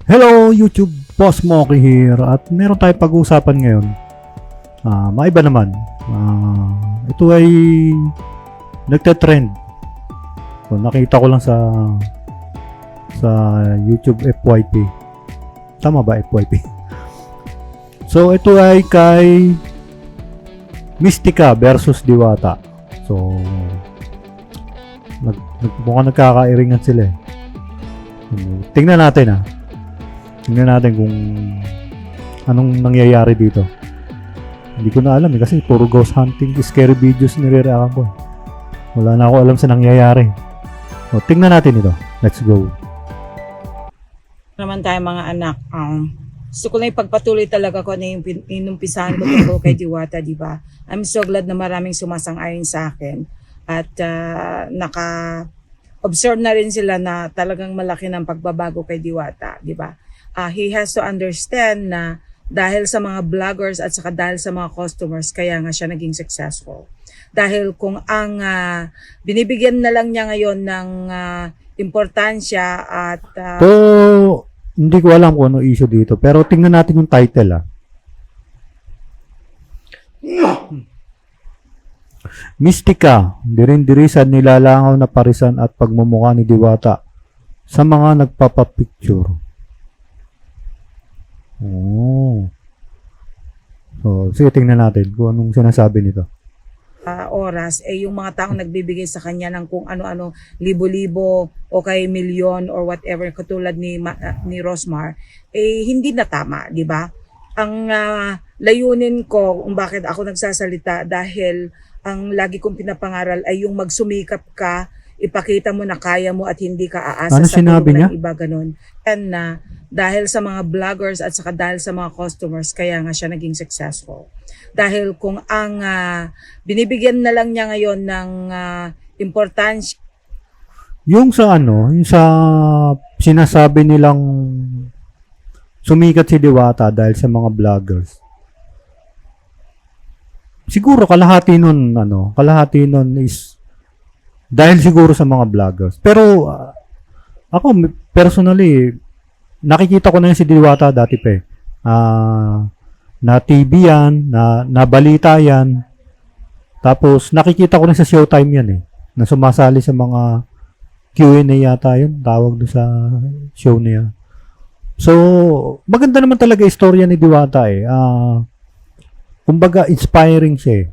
Hello YouTube, Boss Moki here at meron tayong pag-uusapan ngayon. Maiba naman. Ito ay nagte-trend. So, nakita ko lang sa YouTube FYP. Tama ba FYP? So ito ay kay Mystica versus Diwata. So mukhang nagkakairingan sila eh. Tingnan natin Tingnan natin kung anong nangyayari dito. Hindi ko na alam kasi puro ghost hunting, scary videos nire-react ko. Wala na ako alam sa nangyayari. So, tingnan natin ito. Let's go. Naman tayo mga anak. Gusto ko lang ipagpatuloy talaga ko na yung inumpisahan ko tungkol kay Diwata, di ba? I'm so glad na maraming sumasang-ayon sa akin. At naka-observe na rin sila na talagang malaki ng pagbabago kay Diwata, di ba? He has to understand na dahil sa mga vloggers at saka dahil sa mga customers, kaya nga siya naging successful. Dahil kung ang binibigyan na lang niya ngayon ng importansya at hindi ko alam kung ano issue dito, pero tingnan natin yung title Mystica, dirin-dirisan nilalangaw na parisan at pagmumukha ni Diwata sa mga nagpapapicture. So, sige, tingnan natin kung anong sinasabi nito. Oras yung mga taong nagbibigay sa kanya ng kung ano-ano, libo-libo o kay milyon or whatever, katulad ni Rosmar, hindi na tama, di ba? Ang layunin ko kung bakit ako nagsasalita, dahil ang lagi kong pinapangaral ay yung magsumikap ka, ipakita mo na kaya mo at hindi ka aasa sa tulong ng iba, ganun. And dahil sa mga vloggers at saka dahil sa mga customers, kaya nga siya naging successful. Dahil kung ang binibigyan na lang niya ngayon ng importansya. Yung sa yung sa sinasabi nilang sumikat si Diwata dahil sa mga vloggers. Siguro kalahati nun is dahil siguro sa mga vloggers. Pero ako personally, nakikita ko na yun si Diwata dati pa na TV yan, na balita yan. Tapos nakikita ko na sa Showtime yan na sumasali sa mga Q&A yata yun, tawag doon sa show niya. So, maganda naman talaga istorya ni Diwata kumbaga inspiring siya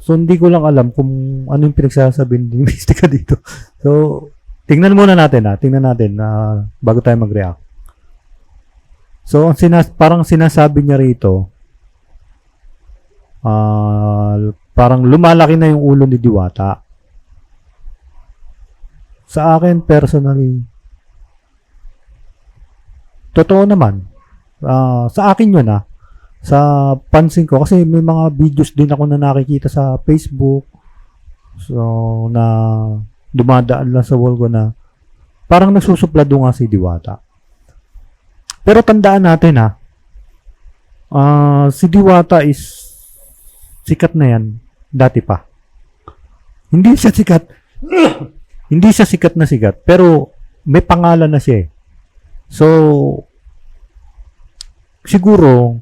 So, hindi ko lang alam kung ano yung pinagsasabi ni Mystica dito. So, tingnan muna natin bago tayo mag-react. So, ang parang sinasabi niya rito, parang lumalaki na yung ulo ni Diwata. Sa akin, personally, totoo naman. Sa akin yun sa pansin ko, kasi may mga videos din ako na nakikita sa Facebook. So, na dumadaan lang sa wall ko na parang nagsusuplado nga si Diwata. Pero tandaan natin si Diwata is sikat na yan dati pa. Hindi siya sikat hindi siya sikat na sikat, pero may pangalan na siya So, siguro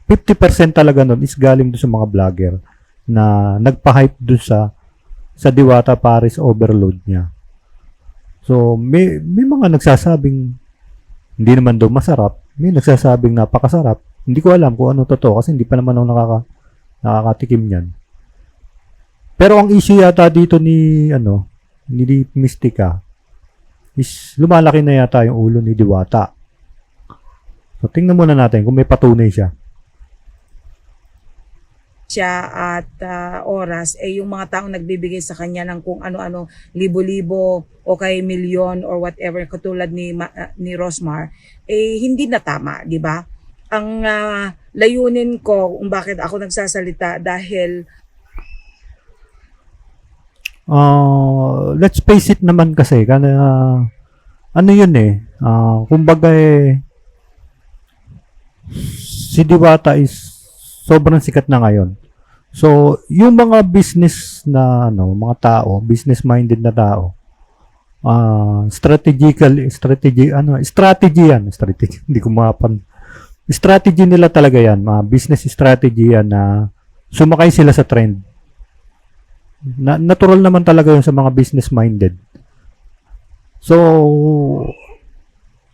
50% talaga nun is galing doon sa mga vlogger na nagpa-hype doon sa Diwata Paris overload niya. So, may mga nagsasabing hindi naman daw masarap. May nagsasabing napakasarap. Hindi ko alam kung ano totoo kasi hindi pa naman ako nakakatikim niyan. Pero ang issue yata dito ni Mystica is lumalaki na yata yung ulo ni Diwata. So, tingnan muna natin kung may patunay siya. At oras yung mga taong nagbibigay sa kanya ng kung ano-ano, libo-libo o kay milyon or whatever, katulad ni Rosmar, hindi na tama, di ba? Ang layunin ko kung bakit ako nagsasalita, dahil let's face it naman kasi ano yun kumbaga si Diwata is sobrang sikat na ngayon. So, yung mga business na mga tao, business-minded na tao, strategy, hindi ko mapan. Strategy nila talaga yan, mga business strategy yan na sumakay sila sa trend. Natural naman talaga yun sa mga business minded. So,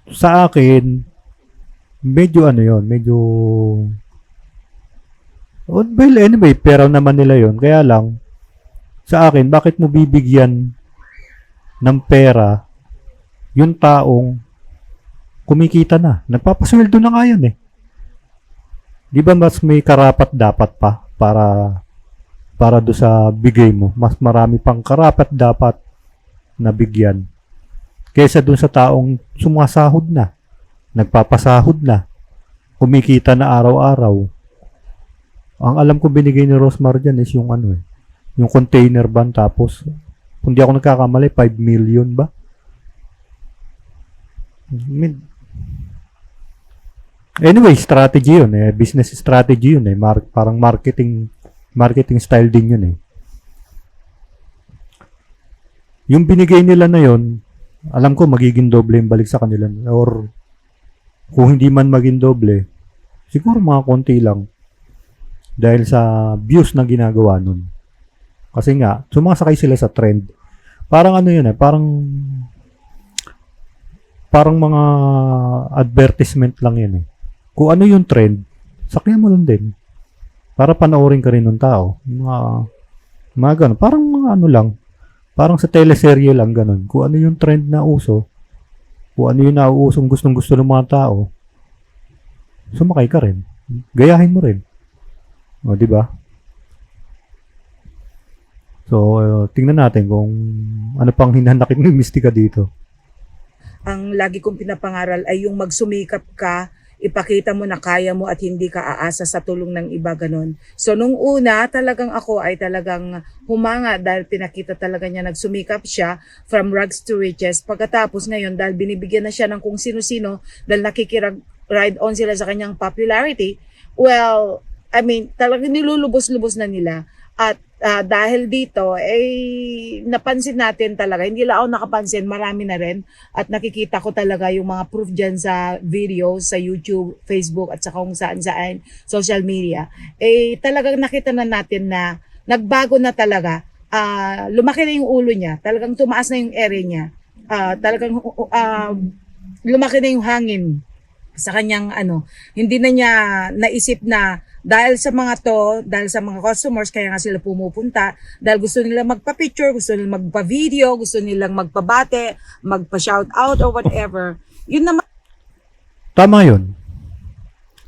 sa akin, medyo well, anyway, pera naman nila yun. Kaya lang, sa akin, bakit mo bibigyan ng pera yung taong kumikita na? Nagpapasweldo na nga yan eh. Di ba mas may karapat dapat pa para do sa bigay mo? Mas marami pang karapat dapat na bigyan kaysa dun sa taong sumasahod na, nagpapasahod na, kumikita na araw-araw. Ang alam ko binigay ni Rosmar dyan is yung yung container van, tapos kung di ako nagkakamali 5 million ba? Anyway, strategy yun eh, business strategy yun eh, parang marketing style din yun eh. Yung binigay nila na yun, alam ko magiging doble yung balik sa kanila, or kung hindi man maging doble, siguro mga konti lang dahil sa views na ginagawa nun. Kasi nga, sumasakay sila sa trend. Parang yun eh, parang mga advertisement lang yun eh. Kung ano yung trend, sakyan mo lang din. Para panoorin ka rin ng tao. Mga ganun. Parang mga lang. Parang sa teleserye lang ganun. Kung ano yung trend na uso, kung ano yung nauusong gustong-gusto ng mga tao, sumakay ka rin. Gayahin mo rin. O, di ba? So, tingnan natin kung ano pang hinanakit ni Mystica dito. Ang lagi kong pinapangaral ay yung magsumikap ka, ipakita mo na kaya mo at hindi ka aasa sa tulong ng iba, ganun. So, nung una, talagang ako ay talagang humanga dahil pinakita talaga niya, nagsumikap siya from rags to riches. Pagkatapos ngayon, dahil binibigyan na siya ng kung sino-sino, dahil nakikiride on sila sa kanyang popularity, well, I mean, talagang nilulubos-lubos na nila. At dahil dito, napansin natin talaga, hindi lang ako nakapansin, marami na rin. At nakikita ko talaga yung mga proof dyan sa videos, sa YouTube, Facebook, at sa kung saan-saan, social media. Talagang nakita na natin na nagbago na talaga. Lumaki na yung ulo niya, talagang tumaas na yung ere niya. Talagang lumaki na yung hangin sa kanyang hindi na niya naisip na dahil sa mga customers, kaya nga sila pumupunta, dahil gusto nila magpa-picture, gusto nila magpa-video, gusto nilang magpabate, magpa-shoutout or whatever. Yun naman. Tama yun.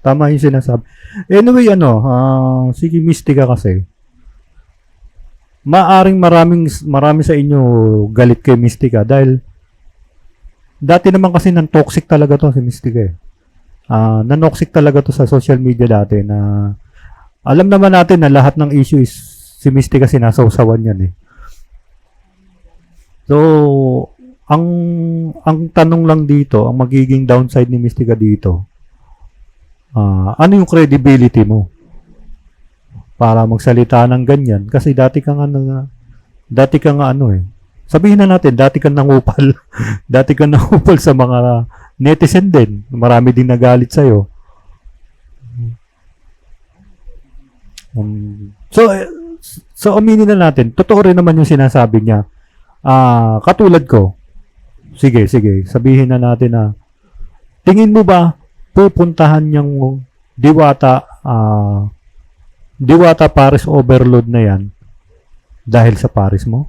Tama yung sinasabi. Anyway, sige Mystica kasi, maaring marami sa inyo galit kay Mystica dahil dati naman kasi nang toxic talaga to si Mystica eh. Nanoxic talaga to sa social media dati na alam naman natin na lahat ng issue is si Mystica sinasawsawan yan eh. So, ang tanong lang dito, ang magiging downside ni Mystica dito, ano yung credibility mo para magsalita ng ganyan? Kasi dati ka nga sabihin na natin, dati ka nangupal. Dati ka nangupal sa mga netizen din. Marami din nagalit sa'yo. So aminin na natin, totoo rin naman yung sinasabi niya. Katulad ko, sige, sabihin na natin na, tingin mo ba, pupuntahan niyang Diwata Paris overload na yan dahil sa Paris mo?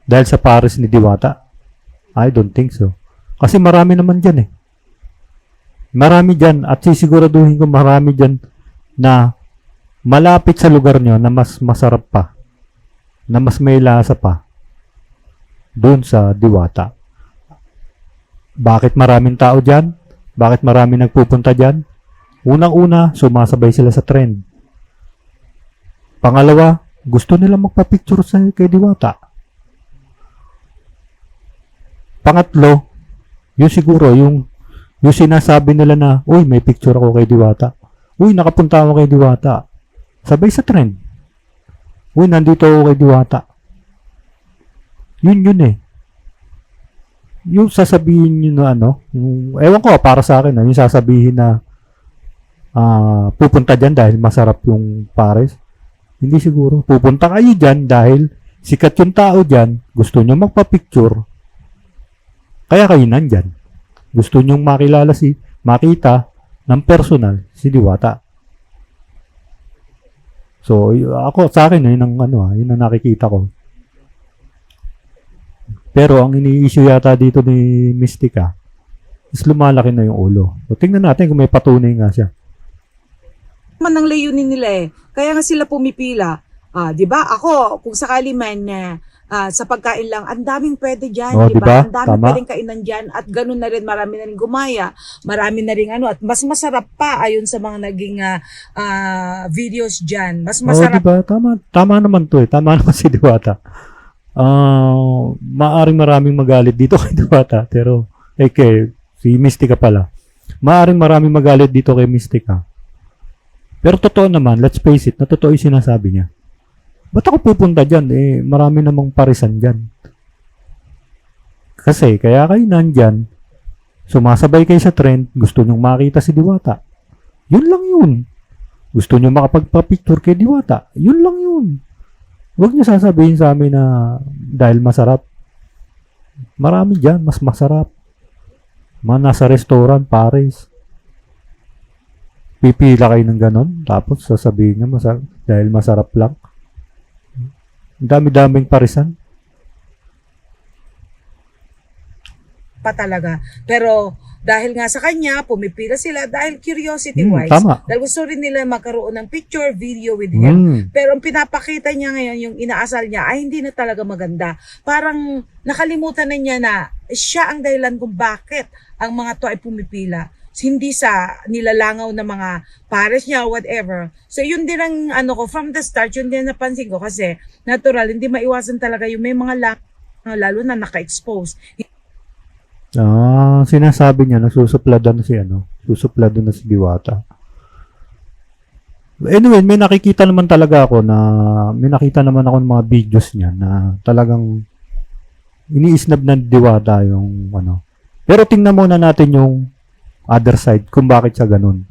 Dahil sa Paris ni Diwata? I don't think so. Kasi marami naman dyan eh. Marami dyan at sisiguraduhin ko marami dyan na malapit sa lugar nyo na mas masarap pa, na mas may lasa pa doon sa Diwata. Bakit maraming tao dyan? Bakit maraming nagpupunta dyan? Unang-una, sumasabay sila sa trend. Pangalawa, gusto nila magpa-picture kay Diwata. Pangatlo, yung siguro, yung sinasabi nila na, uy, may picture ako kay Diwata. Uy, nakapunta ako kay Diwata. Sabay sa trend. Uy, nandito ako kay Diwata. Yun eh. yung sasabihin nyo na ano, ewan ko, para sa akin, yung sasabihin na pupunta dyan dahil masarap yung pares. Hindi siguro. Pupunta kayo dyan dahil sikat yung tao dyan, gusto nyo magpa-picture, kaya kayo nandyan. Gusto nyo makita ng personal si Diwata. So, ako, sa akin, yun ang nakikita ko. Pero ang ini-issue yata dito ni Mystica is lumalaki na yung ulo. So, tingnan natin kung may patunay nga siya. Man ang layunin nila eh. Kaya nga sila pumipila. 'Di ba? Ako, kung sakali man sa pagkain lang, ang daming pwede diyan, Oh, 'di diba? ba? Ang daming Tama. pwedeng kainan diyan at ganun na rin marami na rin gumaya. Marami na rin at mas masarap pa ayon sa mga naging videos diyan. Mas Oh, masarap diba? Tama, tama naman to eh. Tama naman si Diwata. Maaring maraming magalit dito kay Diwata. Pero, si Mystica pala. Maaring maraming magalit dito kay Mystica. Pero totoo naman, let's face it, na totoo yung sinasabi niya. Ba't ako pupunta dyan? Marami namang parisan dyan. Kasi, kaya kayo nandyan, sumasabay kayo sa trend, gusto nyong makita si Diwata. Yun lang yun. Gusto nyo makapagpa-picture kay Diwata. Yun lang yun. Huwag nyo sasabihin sa amin na dahil masarap. Marami dyan, mas masarap. Mga nasa restaurant, Paris. Pipila kayo ng ganon, tapos sasabihin nyo dahil masarap lang. Ang dami-daming parisan. pa talaga. Pero dahil nga sa kanya, pumipila sila dahil curiosity wise. Tama. Dahil gusto rin nila magkaroon ng picture, video with him. Pero ang pinapakita niya ngayon, yung inaasal niya, ay hindi na talaga maganda. Parang nakalimutan na niya na siya ang dahilan kung bakit ang mga to ay pumipila. Hindi sa nilalangaw na mga pares niya or whatever. So yun din ang from the start, yun din napansin ko kasi natural, hindi maiwasan talaga yung may mga lalo na naka-expose. Sinasabi niya nasusuplado na susuplado na si Diwata. Anyway, may nakita naman ako ng mga videos niya na talagang iniisnab na Diwata yung Pero tingnan muna natin yung other side kung bakit siya ganun.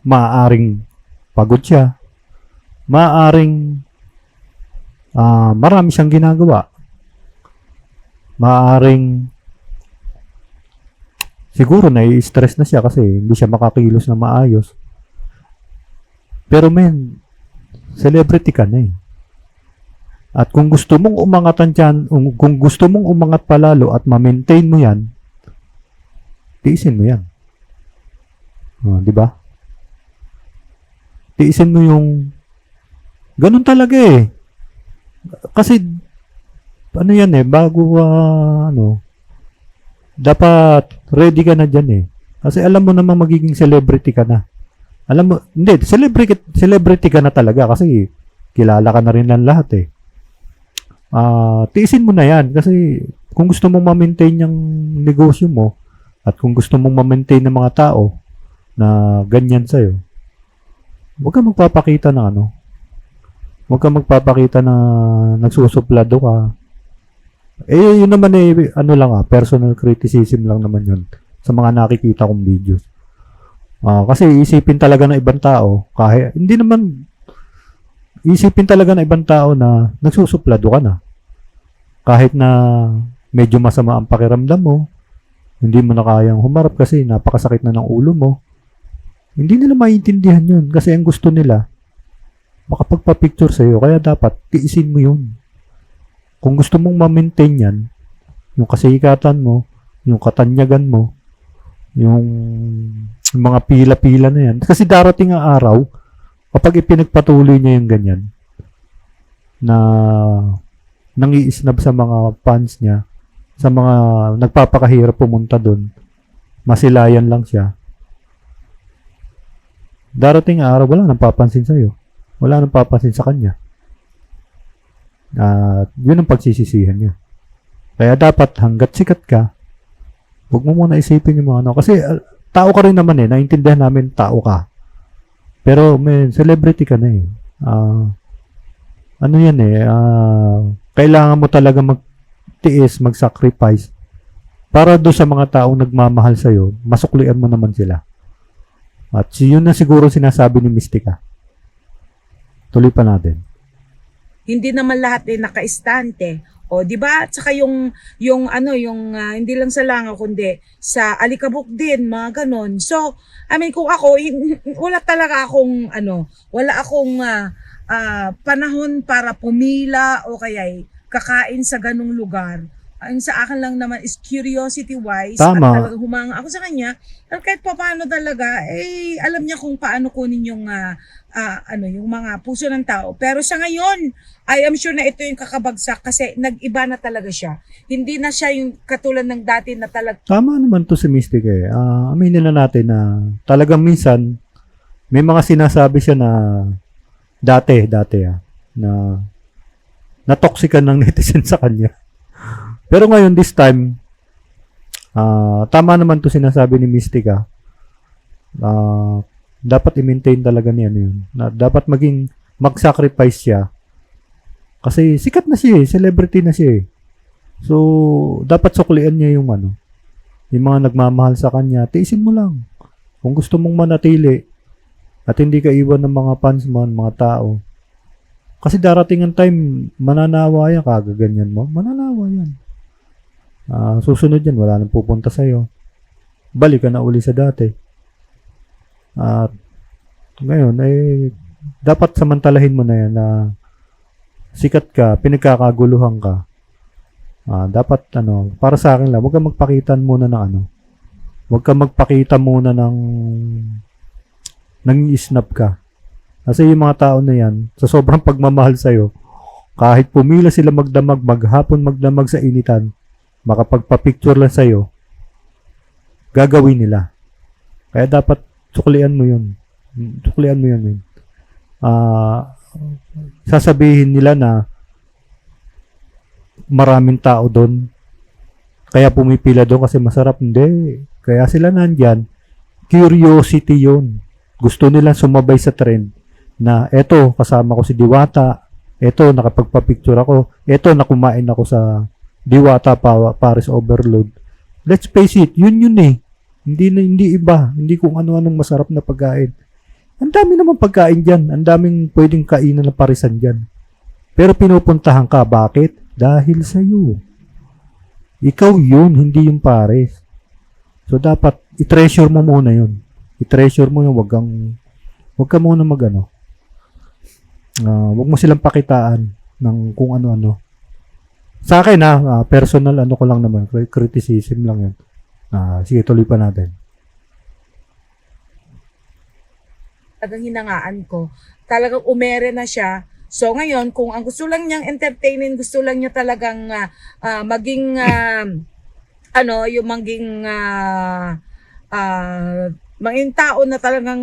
Maaaring pagod siya. Maaaring marami siyang ginagawa. Maaaring siguro nai-stress na siya kasi hindi siya makakilos na maayos. Pero celebrity ka na eh. At kung gusto mong umangatan dyan, kung gusto mong umangat palalo at ma-maintain mo yan, tiisin mo yan. Di ba? Tiisin mo yung ganun talaga eh. Kasi yan bago dapat ready ka na dyan eh. Kasi alam mo naman magiging celebrity ka na. Alam mo, hindi, celebrity ka na talaga kasi kilala ka na rin ng lahat eh. Tiisin mo na yan kasi kung gusto mong ma-maintain yung negosyo mo at kung gusto mong ma-maintain ng mga tao na ganyan sa'yo, huwag ka magpapakita na huwag ka magpapakita na nagsusuplado ka. Yun naman personal criticism lang naman yun sa mga nakikita kong videos. Kasi isipin talaga ng ibang tao, isipin talaga ng ibang tao na nagsusuplado ka na. Kahit na medyo masama ang pakiramdam mo, hindi mo na kayang humarap kasi napakasakit na ng ulo mo. Hindi nila maintindihan yun kasi ang gusto nila makapagpa-picture sa'yo. Kaya dapat tiisin mo yun. Kung gusto mong ma-maintain yan, yung kasikatan mo, yung katanyagan mo, yung mga pila-pila na yan. Kasi darating ang araw, kapag ipinagpatuloy niya yung ganyan, na nangiisnab sa mga fans niya, sa mga nagpapakahirap pumunta doon, masilayan lang siya. Darating ang araw, wala nang papansin sa'yo. Wala nang papansin sa kanya. Yun ang pagsisisihan niya. Kaya dapat hanggat sikat ka, huwag mo muna isipin yung mga kasi tao ka rin naman eh, naintindihan namin tao ka. Pero celebrity ka na eh. Kailangan mo talaga magtiis, mag-sacrifice para do sa mga taong nagmamahal sa'yo, masuklian mo naman sila. At yun na siguro sinasabi ni Mystica. Tuloy pa natin. Hindi naman lahat ay nakaistante. O, di ba? At saka hindi lang sa langaw, kundi sa alikabok din, mga ganon. So, I mean, kung ako, wala talaga akong, wala akong panahon para pumila o kaya kakain sa ganong lugar. Ang sa akin lang naman is curiosity-wise at Tama. talagang humanga ako sa kanya. At kahit pa paano talaga, alam niya kung paano kunin yung yung mga puso ng tao. Pero sa ngayon, I am sure na ito yung kakabagsak kasi nag-iba na talaga siya. Hindi na siya yung katulad ng dati na talaga. Tama naman to si Mystic eh. Aminin na natin na talagang minsan may mga sinasabi siya na dati na toxican ng netizen sa kanya. Pero ngayon this time tama naman to sinasabi ni Mystica. Dapat i-maintain talaga niya yun. Dapat mag-sacrifice siya. Kasi sikat na siya eh, celebrity na siya eh. So, dapat suklian niya yung yung mga nagmamahal sa kanya, tiisin mo lang. Kung gusto mong manatili at hindi ka iwan ng mga fans mo, mga tao. Kasi darating ang time, mananawa yan, kagaganyan mo, mananawa yan. Susunod yan, wala nang pupunta sa'yo. Balik ka na uli sa dati. At ngayon, dapat samantalahin mo na yan na sikat ka, pinagkakaguluhan ka. Dapat para sa akin lang, huwag kang magpakita muna ng huwag kang magpakita muna ng isnap ka. Kasi yung mga tao na yan, sa sobrang pagmamahal sa'yo, kahit pumila sila magdamag, maghapon magdamag sa initan, makapagpa-picture lang sa'yo, gagawin nila. Kaya dapat suklian mo yun. Suklian mo yun. Sasabihin nila na maraming tao doon kaya pumipila doon kasi masarap. Hindi. Kaya sila nandyan. Curiosity yun. Gusto nila sumabay sa trend na eto, kasama ko si Diwata. Eto, nakapagpa-picture ako. Eto, nakumain ako sa Diwata Paris Overload. Let's face it, yun eh. Hindi iba. Hindi kung ano-anong masarap na pagkain. Ang dami naman pagkain dyan. Ang daming pwedeng kainan na parisan dyan. Pero pinupuntahan ka. Bakit? Dahil sa'yo. Ikaw yun, hindi yung pares. So, dapat i-treasure mo muna yun. I-treasure mo yun. Wag ka muna wag mo silang pakitaan ng kung ano-ano. Sa akin personal ko lang naman. Criticism lang yun. Sige, tuloy pa natin. Talagang hinangaan ko. Talagang umere na siya. So ngayon, kung ang gusto lang niyang entertainin, gusto lang niya talagang maging maging tao na talagang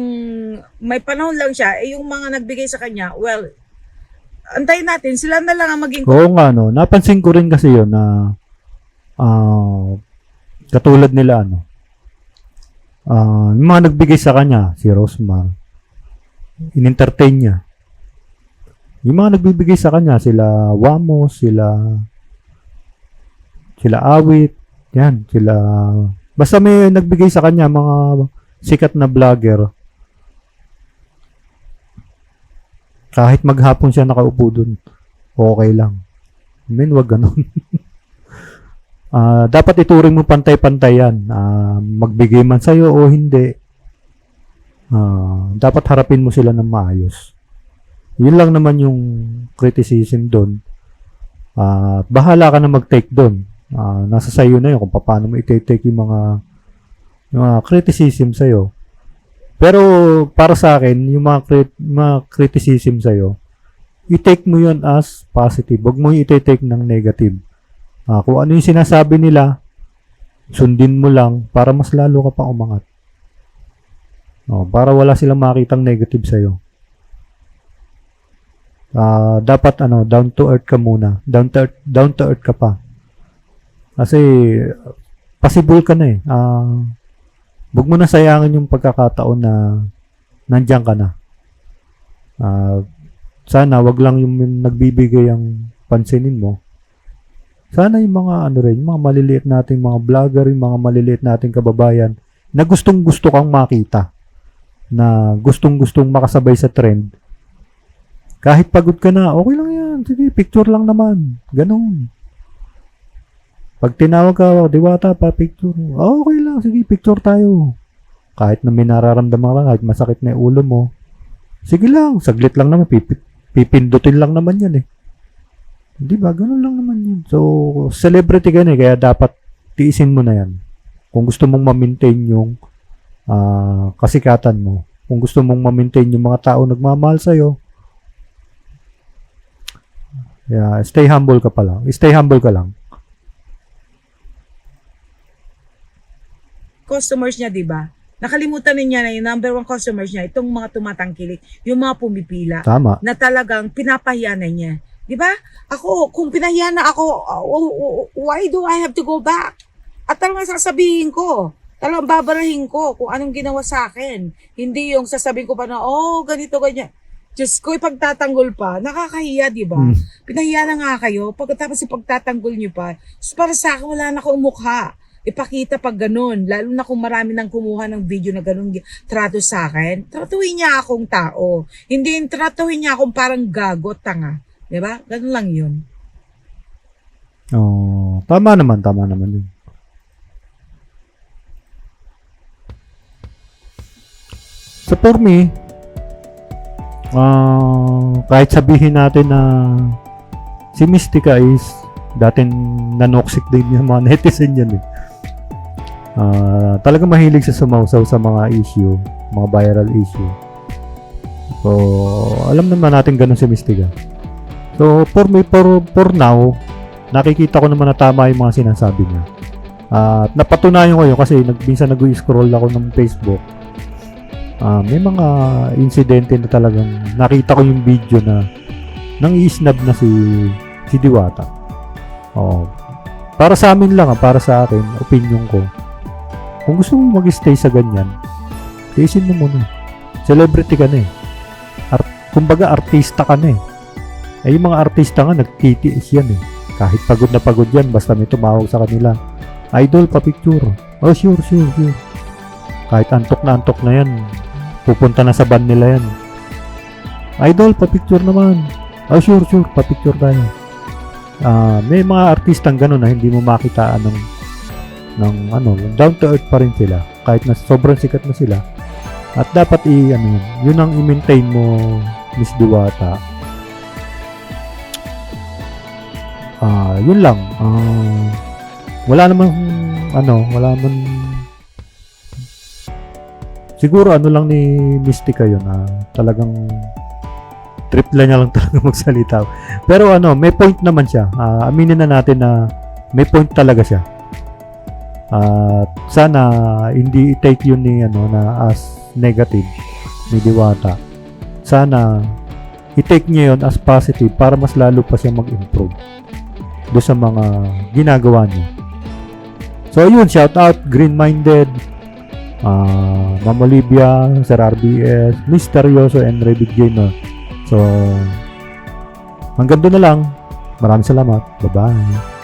may panahon lang siya, yung mga nagbigay sa kanya, well, antayin natin, sila na lang ang maging. Oo nga, napansin ko rin kasi yun na katulad nila, yung mga nagbigay sa kanya, si Rosmar, in-entertain niya. Yung mga nagbibigay sa kanya, sila Wamos, sila Awit, yan, basta may nagbigay sa kanya, mga sikat na vlogger, kahit maghapon siya nakaupo dun, okay lang. Wag ganun. Dapat ituring mo pantay-pantay yan. Magbigay man sa'yo o hindi, dapat harapin mo sila ng maayos. Yun lang naman yung criticism doon. Bahala ka na mag-take doon. Nasa sayo na yun kung paano mo i-take yung mga criticism sa'yo. Pero para sa akin, yung mga criticism sa'yo, i-take mo yun as positive. Huwag mo i-take ng negative. Kung ano yung sinasabi nila, sundin mo lang para mas lalo ka pa umangat. Para wala silang makitang negative sa'yo. Dapat down to earth ka muna. Down to earth ka pa. Kasi possible ka na eh. Huwag mo na sayangin yung pagkakataon na nandiyan ka na. Sana wag lang yung nagbibigay ang pansinin mo. Sana yung mga ano rin, yung mga maliliit nating mga vlogger, yung mga maliliit nating kababayan na gustong-gusto kang makita, na gustong-gustong makasabay sa trend. Kahit pagod ka na, okay lang yan. Sige, picture lang naman. Ganun. Pag tinawag ka, Diwata pa, picture. Okay lang, sige, picture tayo. Kahit na may nararamdaman ka, kahit masakit na yung ulo mo, sige lang, saglit lang naman, pipindutin lang naman yan eh. Di ba? Ganun lang naman yun. So, celebrity ka na eh, kaya dapat tiisin mo na yan. Kung gusto mong ma-maintain yung kasikatan mo, kung gusto mong ma-maintain yung mga tao nagmamahal sa'yo, stay humble ka pa lang. Stay humble ka lang. Customers niya, di ba? Nakalimutan niya na yung number 1 customers niya, itong mga tumatangkilik, yung mga pumipila, Tama. na talagang pinapahiya na niya. Di ba? Ako, kung pinahiya na ako, why do I have to go back? At talagang sasabihin ko, talagang babarahin ko kung anong ginawa sa akin. Hindi yung sasabihin ko pa na, ganito, ganyan. Diyos ko, ipagtatanggol pa. Nakakahiya, di ba? Pinahiya na nga kayo. Pagkatapos ipagtatanggol niyo pa, para sa akin, wala na akong mukha. Ipakita pag ganun. Lalo na kung marami nang kumuha ng video na ganun trato sa akin. Tratuhin niya akong tao. Hindi yung tratuhin niya akong parang gago, tanga. Diba? Ganun lang yun. Tama naman yun. So for me, kahit sabihin natin na si Mystica is dating nanoksik din yung mga netizen yan eh. Talagang mahilig sa sumausaw sa mga issue, mga viral issue. So, alam naman natin ganun si Mystica. So, for me, for now, nakikita ko naman na tama yung mga sinasabi niya. At napatunayan ko yun kasi minsan nag-scroll ako ng Facebook. May mga insidente na talagang nakita ko yung video na nang i-snub na si Diwata. Para sa amin lang, para sa akin, opinion ko. Kung gusto mo mag-stay sa ganyan, tiisin mo muna. Celebrity ka na eh. Kumbaga, artista ka na eh. Yung mga artista nga, nagtitiis yan eh. Kahit pagod na pagod yan, basta may tumawag sa kanila. Idol, pa-picture. Sure. Kahit antok na yan, pupunta na sa band nila yan. Idol, pa-picture naman. Sure, pa-picture tayo. May mga artistang gano'n na hindi mo makitaan ng down to earth pa rin sila. Kahit na sobrang sikat na sila. At dapat yun ang i-maintain mo, Miss Diwata. Yun lang. Wala naman siguro lang ni Mystica yun. Talagang tripla niya lang talaga magsalita. Pero may point naman siya. Aminin na natin na may point talaga siya. Sana hindi i-take yun ni na as negative ni Diwata. Sana i-take niya yun as positive para mas lalo pa siya mag-improve do sa mga ginagawa niya. So yun, shout out Green-Minded, Ma'am Olivia, Sir RBS, Misteryoso, and Rebig Gamer. So hanggang doon na lang. Maraming salamat. Bye-bye.